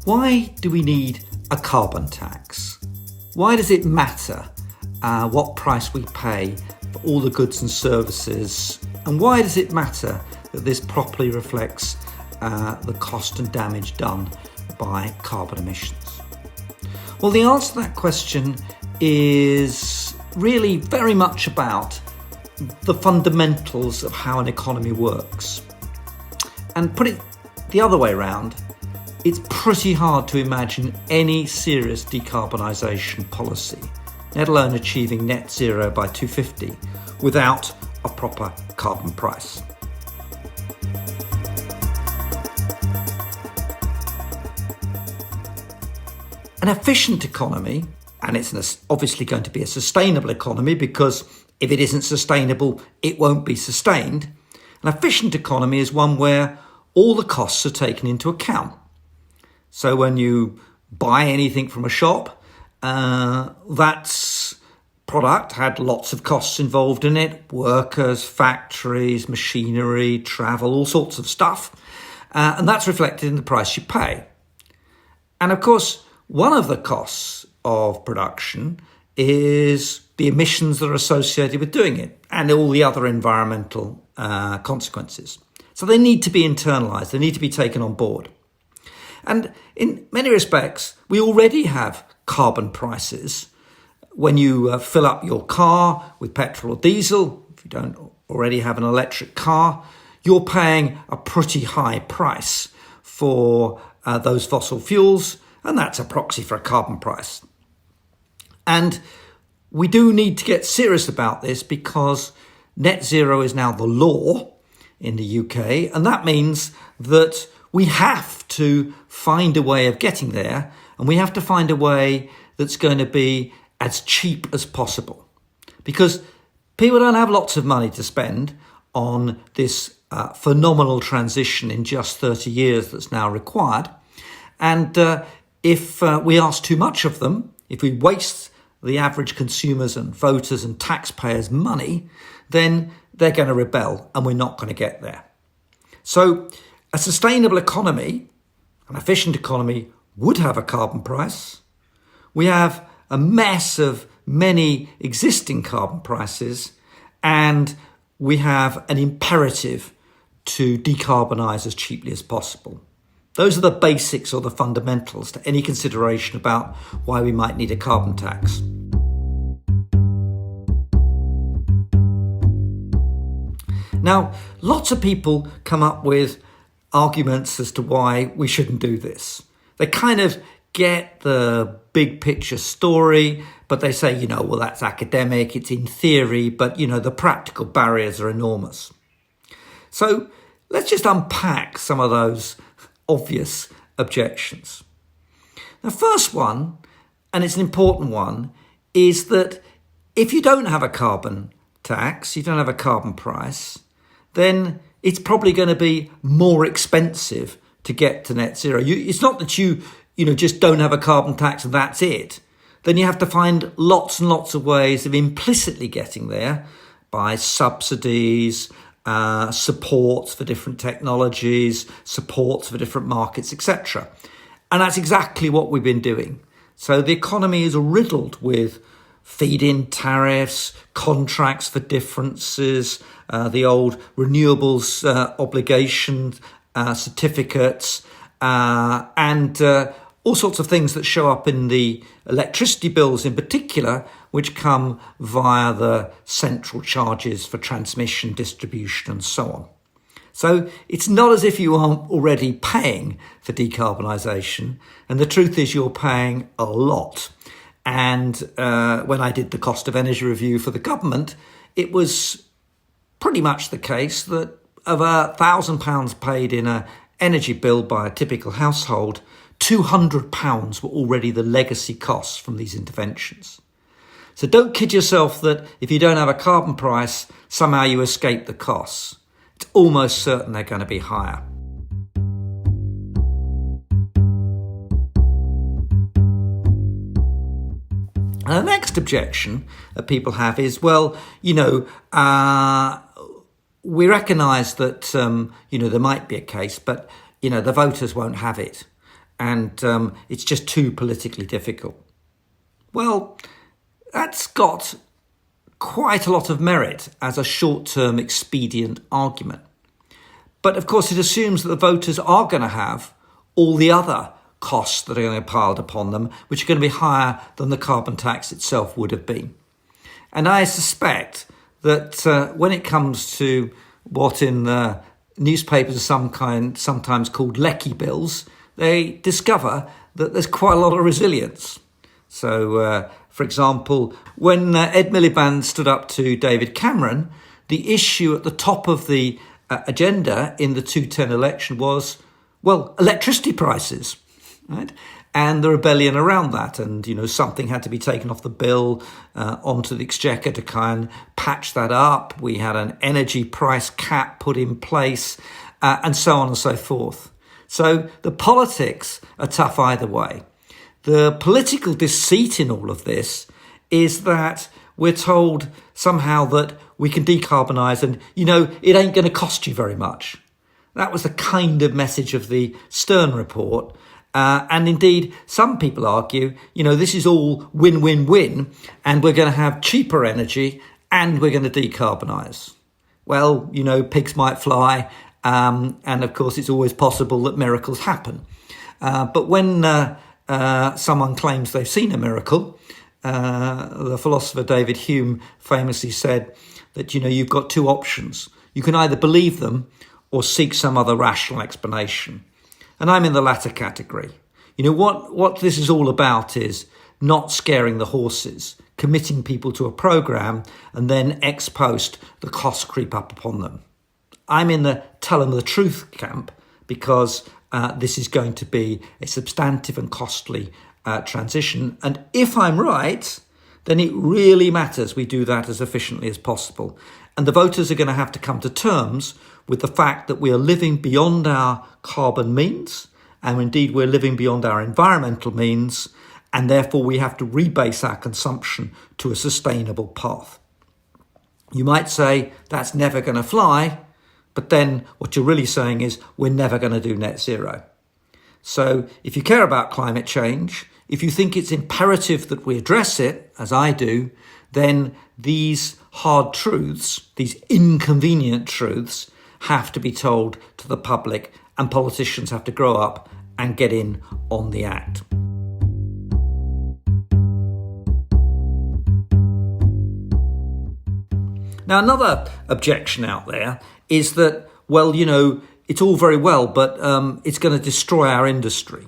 Why do we need a carbon tax? Why does it matter what price we pay for all the goods and services? And why does it matter that this properly reflects the cost and damage done by carbon emissions? Well, the answer to that question is really very much about the fundamentals of how an economy works. And put it the other way around, it's pretty hard to imagine any serious decarbonisation policy, let alone achieving net zero by 2050, without a proper carbon price. An efficient economy, and it's obviously going to be a sustainable economy, because if it isn't sustainable, it won't be sustained. An efficient economy is one where all the costs are taken into account. So when you buy anything from a shop, that product had lots of costs involved in it: workers, factories, machinery, travel, all sorts of stuff. And that's reflected in the price you pay. And of course, one of the costs of production is the emissions that are associated with doing it and all the other environmental consequences. So they need to be internalised, they need to be taken on board. And in many respects, we already have carbon prices. When you fill up your car with petrol or diesel, if you don't already have an electric car, you're paying a pretty high price for those fossil fuels, and that's a proxy for a carbon price. And we do need to get serious about this, because net zero is now the law in the UK, and that means that we have to find a way of getting there, and we have to find a way that's going to be as cheap as possible, because people don't have lots of money to spend on this phenomenal transition in just 30 years that's now required. And if we ask too much of them, if we waste the average consumers and voters and taxpayers' money, then they're going to rebel, and we're not going to get there. So a sustainable economy, an efficient economy, would have a carbon price. We have a mess of many existing carbon prices, and we have an imperative to decarbonise as cheaply as possible. Those are the basics or the fundamentals to any consideration about why we might need a carbon tax. Now, lots of people come up with arguments as to why we shouldn't do this. They kind of get the big picture story, but they say, well, that's academic, it's in theory, but, the practical barriers are enormous. So let's just unpack some of those obvious objections. The first one, and it's an important one, is that if you don't have a carbon tax, you don't have a carbon price, then it's probably going to be more expensive to get to net zero. It's not that you just don't have a carbon tax and that's it. Then you have to find lots and lots of ways of implicitly getting there by subsidies, supports for different technologies, supports for different markets, etc. And that's exactly what we've been doing. So the economy is riddled with feed-in tariffs, contracts for differences, the old renewables obligations, certificates, and all sorts of things that show up in the electricity bills in particular, which come via the central charges for transmission, distribution, and so on. So it's not as if you aren't already paying for decarbonisation, and the truth is you're paying a lot. And when I did the cost of energy review for the government, it was pretty much the case that of £1,000 paid in an energy bill by a typical household, £200 were already the legacy costs from these interventions. So don't kid yourself that if you don't have a carbon price, somehow you escape the costs. It's almost certain they're going to be higher. And the next objection that people have is, well, we recognise that, there might be a case, but, the voters won't have it. and it's just too politically difficult. Well, that's got quite a lot of merit as a short-term expedient argument. But of course, it assumes that the voters are going to have all the other costs that are going to be piled upon them, which are going to be higher than the carbon tax itself would have been. And I suspect that when it comes to what in the newspapers are sometimes called lecky bills, they discover that there's quite a lot of resilience. So, for example, when Ed Miliband stood up to David Cameron, the issue at the top of the agenda in the 2010 election was, well, electricity prices, right? And the rebellion around that. And, something had to be taken off the bill onto the exchequer to kind of patch that up. We had an energy price cap put in place and so on and so forth. So the politics are tough either way. The political deceit in all of this is that we're told somehow that we can decarbonise and, it ain't going to cost you very much. That was the kind of message of the Stern report. And indeed, some people argue, this is all win-win-win, and we're going to have cheaper energy and we're going to decarbonise. Well, pigs might fly, and of course it's always possible that miracles happen. But when someone claims they've seen a miracle, the philosopher David Hume famously said that, you've got two options. You can either believe them or seek some other rational explanation. And I'm in the latter category. What this is all about is not scaring the horses, committing people to a programme, and then ex post the costs creep up upon them. I'm in the tell them the truth camp because this is going to be a substantive and costly transition. And if I'm right, then it really matters we do that as efficiently as possible. And the voters are going to have to come to terms with the fact that we are living beyond our carbon means, and indeed we're living beyond our environmental means, and therefore we have to rebase our consumption to a sustainable path. You might say that's never going to fly, but then what you're really saying is we're never going to do net zero. So if you care about climate change, if you think it's imperative that we address it, as I do, then these hard truths, these inconvenient truths, have to be told to the public, and politicians have to grow up and get in on the act. Now, another objection out there is that, well, it's all very well, but it's going to destroy our industry.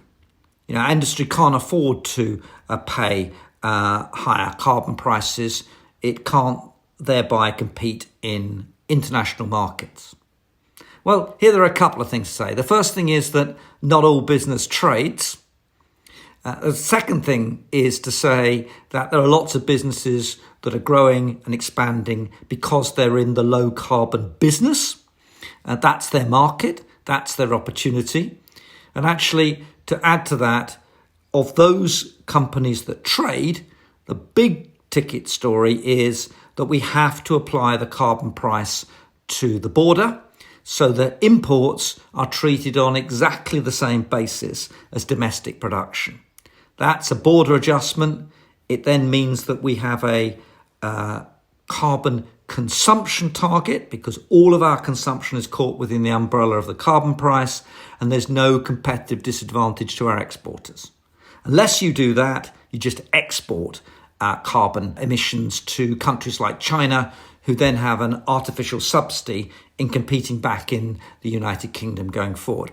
Our industry can't afford to pay higher carbon prices. It can't thereby compete in international markets. Well, here there are a couple of things to say. The first thing is that not all business trades. The second thing is to say that there are lots of businesses that are growing and expanding because they're in the low carbon business. That's their market. That's their opportunity. And actually, to add to that, of those companies that trade, the big ticket story is that we have to apply the carbon price to the border so that imports are treated on exactly the same basis as domestic production. That's a border adjustment. It then means that we have a carbon consumption target because all of our consumption is caught within the umbrella of the carbon price, and there's no competitive disadvantage to our exporters. Unless you do that, you just export carbon emissions to countries like China, who then have an artificial subsidy in competing back in the United Kingdom going forward.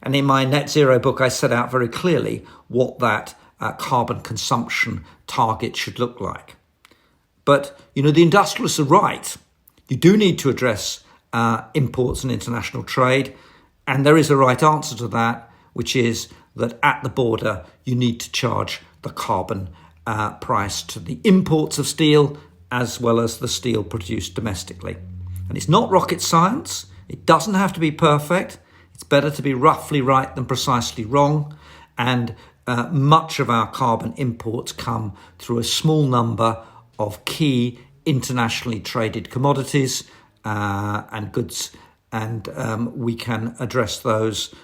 And in my net zero book, I set out very clearly what that carbon consumption target should look like. But, the industrialists are right. You do need to address imports and international trade. And there is a right answer to that, which is that at the border, you need to charge the carbon price to the imports of steel as well as the steel produced domestically. And it's not rocket science. It doesn't have to be perfect. It's better to be roughly right than precisely wrong. And much of our carbon imports come through a small number of key internationally traded commodities and goods, and we can address those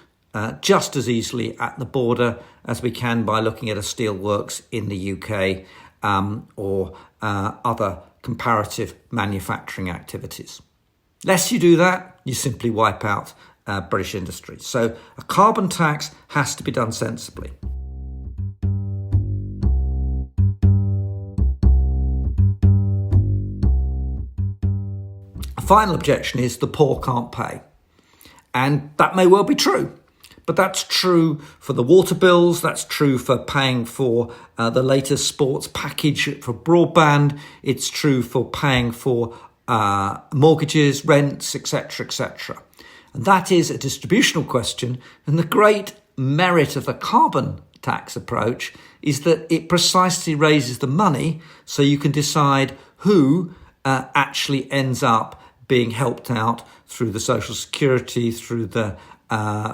just as easily at the border as we can by looking at a steelworks in the UK or other comparative manufacturing activities. Lest you do that, you simply wipe out British industry. So a carbon tax has to be done sensibly. A final objection is the poor can't pay. And that may well be true. But that's true for the water bills, that's true for paying for the latest sports package for broadband, it's true for paying for mortgages, rents, etc., etc. And that is a distributional question. And the great merit of the carbon tax approach is that it precisely raises the money so you can decide who actually ends up being helped out through the social security, through the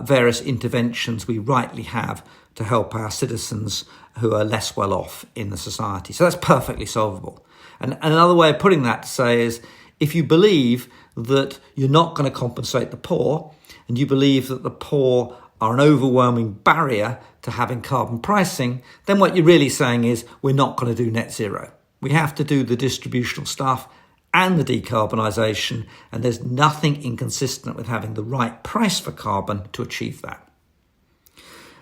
various interventions we rightly have to help our citizens who are less well off in the society. So that's perfectly solvable. And another way of putting that to say is, if you believe that you're not going to compensate the poor, and you believe that the poor are an overwhelming barrier to having carbon pricing, then what you're really saying is we're not going to do net zero. We have to do the distributional stuff and the decarbonisation, and there's nothing inconsistent with having the right price for carbon to achieve that.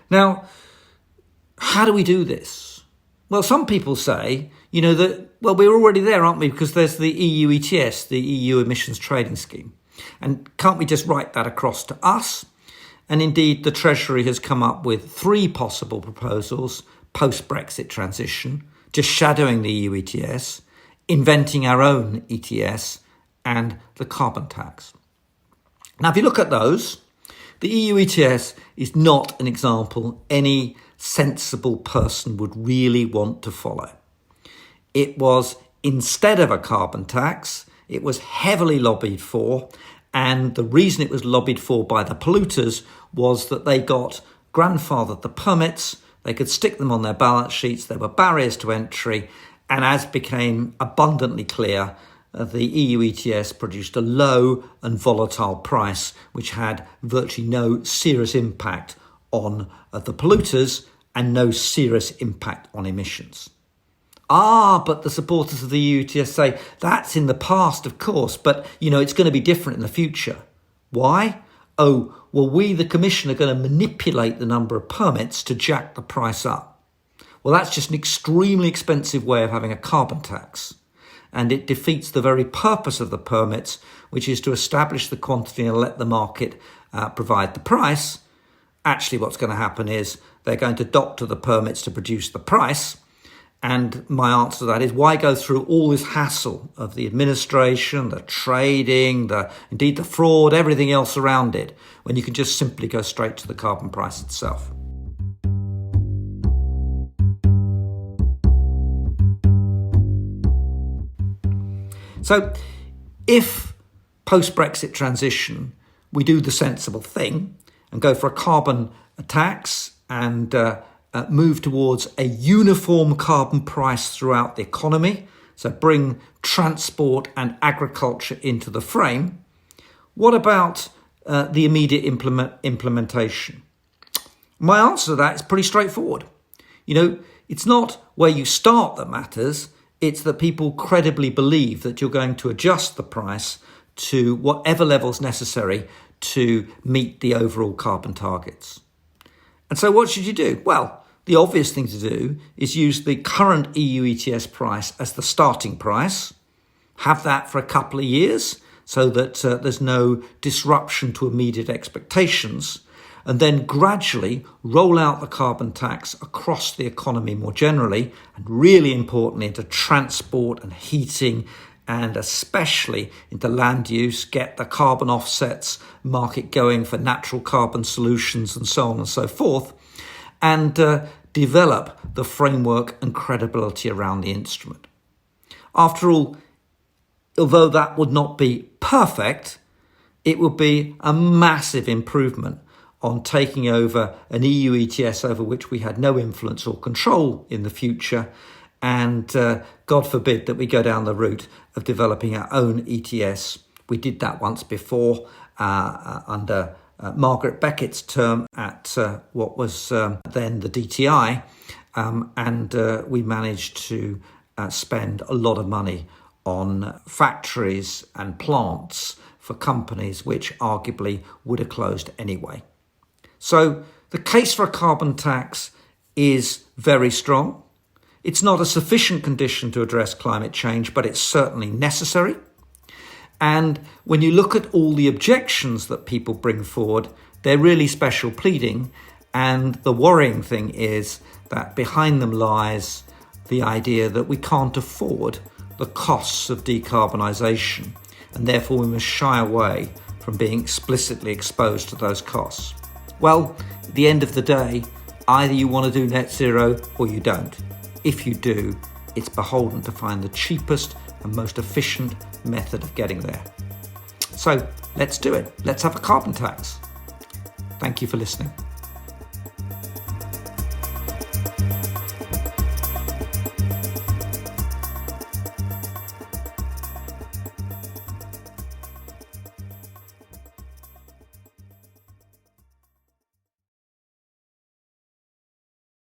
Now, how do we do this? Well, some people say, that, we're already there, aren't we? Because there's the EU ETS, the EU Emissions Trading Scheme. And can't we just write that across to us? And indeed, the Treasury has come up with 3 possible proposals post-Brexit transition, just shadowing the EU ETS, inventing our own ETS, and the carbon tax. Now, if you look at those, the EU ETS is not an example any sensible person would really want to follow. It was, instead of a carbon tax, it was heavily lobbied for, and the reason it was lobbied for by the polluters was that they got grandfathered the permits, they could stick them on their balance sheets, there were barriers to entry, and as became abundantly clear, the EU ETS produced a low and volatile price, which had virtually no serious impact on the polluters and no serious impact on emissions. But the supporters of the EU ETS say, that's in the past, of course, but, it's going to be different in the future. Why? We, the Commission, are going to manipulate the number of permits to jack the price up. Well, that's just an extremely expensive way of having a carbon tax. And it defeats the very purpose of the permits, which is to establish the quantity and let the market provide the price. Actually, what's going to happen is they're going to doctor the permits to produce the price. And my answer to that is, why go through all this hassle of the administration, the trading, indeed the fraud, everything else around it, when you can just simply go straight to the carbon price itself? So if post-Brexit transition, we do the sensible thing and go for a carbon tax and move towards a uniform carbon price throughout the economy, so bring transport and agriculture into the frame, what about the immediate implementation? My answer to that is pretty straightforward. It's not where you start that matters. It's that people credibly believe that you're going to adjust the price to whatever level's necessary to meet the overall carbon targets. And so what should you do? Well, the obvious thing to do is use the current EU ETS price as the starting price, have that for a couple of years so that there's no disruption to immediate expectations, and then gradually roll out the carbon tax across the economy more generally, and really importantly into transport and heating, and especially into land use, get the carbon offsets market going for natural carbon solutions and so on and so forth, and develop the framework and credibility around the instrument. After all, although that would not be perfect, it would be a massive improvement on taking over an EU ETS over which we had no influence or control in the future. And God forbid that we go down the route of developing our own ETS. We did that once before under Margaret Beckett's term at what was then the DTI, and we managed to spend a lot of money on factories and plants for companies which arguably would have closed anyway. So the case for a carbon tax is very strong. It's not a sufficient condition to address climate change, but it's certainly necessary. And when you look at all the objections that people bring forward, they're really special pleading. And the worrying thing is that behind them lies the idea that we can't afford the costs of decarbonisation, and therefore we must shy away from being explicitly exposed to those costs. Well, at the end of the day, either you want to do net zero or you don't. If you do, it's beholden to find the cheapest and most efficient method of getting there. So let's do it. Let's have a carbon tax. Thank you for listening.